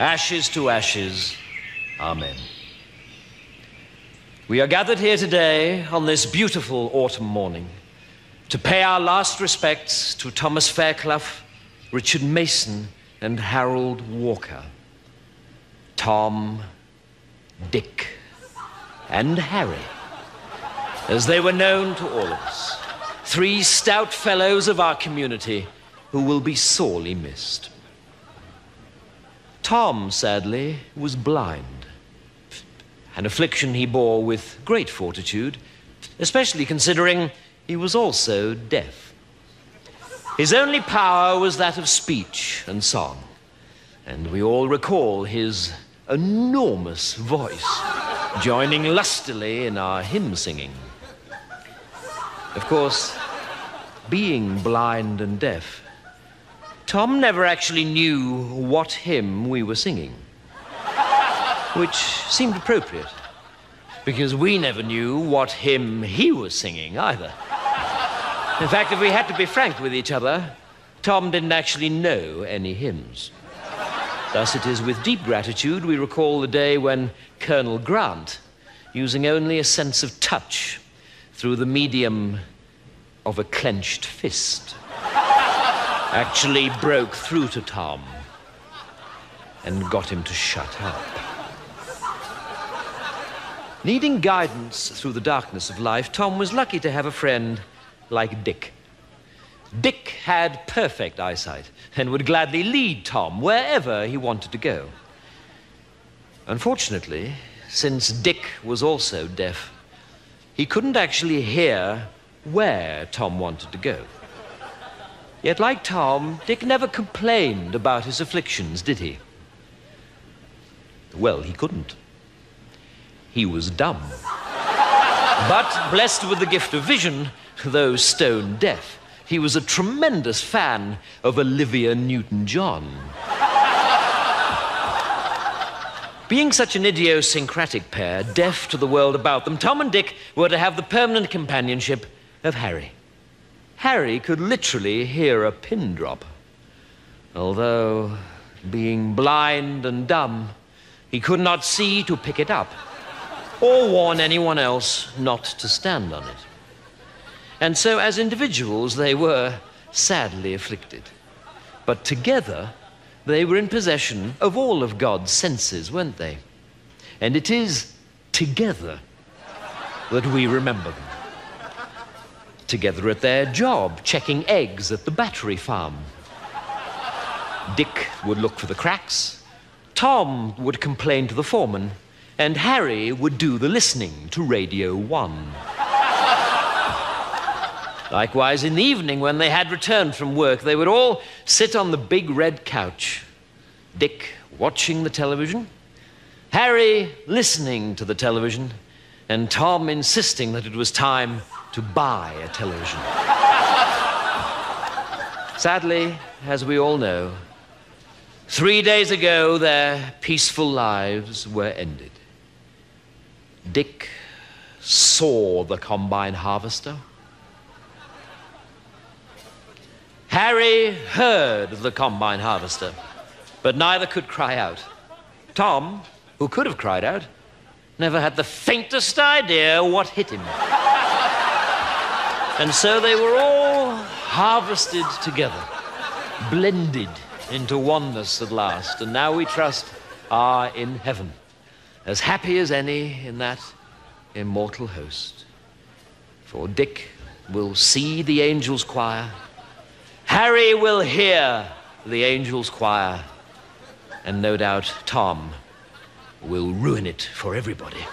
ashes to ashes. Amen. We are gathered here today on this beautiful autumn morning to pay our last respects to Thomas Fairclough, Richard Mason, and Harold Walker. Tom, Dick, and Harry, as they were known to all of us. 3 stout fellows of our community who will be sorely missed. Tom, sadly, was blind, an affliction he bore with great fortitude, especially considering he was also deaf. His only power was that of speech and song, and we all recall his enormous voice joining lustily in our hymn singing. Of course, being blind and deaf, Tom never actually knew what hymn we were singing, which seemed appropriate, because we never knew what hymn he was singing either. In fact, if we had to be frank with each other, Tom didn't actually know any hymns. Thus, it is with deep gratitude we recall the day when Colonel Grant, using only a sense of touch through the medium of a clenched fist, actually broke through to Tom and got him to shut up. Needing guidance through the darkness of life, Tom was lucky to have a friend like Dick. Dick had perfect eyesight and would gladly lead Tom wherever he wanted to go. Unfortunately, since Dick was also deaf, he couldn't actually hear where Tom wanted to go. Yet, like Tom, Dick never complained about his afflictions, did he? Well, he couldn't. He was dumb. But blessed with the gift of vision, though stone deaf, he was a tremendous fan of Olivia Newton-John. Being such an idiosyncratic pair, deaf to the world about them, Tom and Dick were to have the permanent companionship of Harry. Harry could literally hear a pin drop, although, being blind and dumb, he could not see to pick it up or warn anyone else not to stand on it. And so, as individuals, they were sadly afflicted. But together, they were in possession of all of God's senses, weren't they? And it is together that we remember them. Together at their job, checking eggs at the battery farm. Dick would look for the cracks, Tom would complain to the foreman, and Harry would do the listening to Radio 1. Likewise, in the evening, when they had returned from work, they would all sit on the big red couch. Dick watching the television, Harry listening to the television, and Tom insisting that it was time to buy a television. Sadly, as we all know, 3 days ago, their peaceful lives were ended. Dick saw the combine harvester. Harry heard the combine harvester, but neither could cry out. Tom, who could have cried out, never had the faintest idea what hit him. And so they were all harvested together, blended into oneness at last, and now we trust are in heaven, as happy as any in that immortal host. For Dick will see the angels' choir, Harry will hear the angels' choir, and no doubt Tom will ruin it for everybody.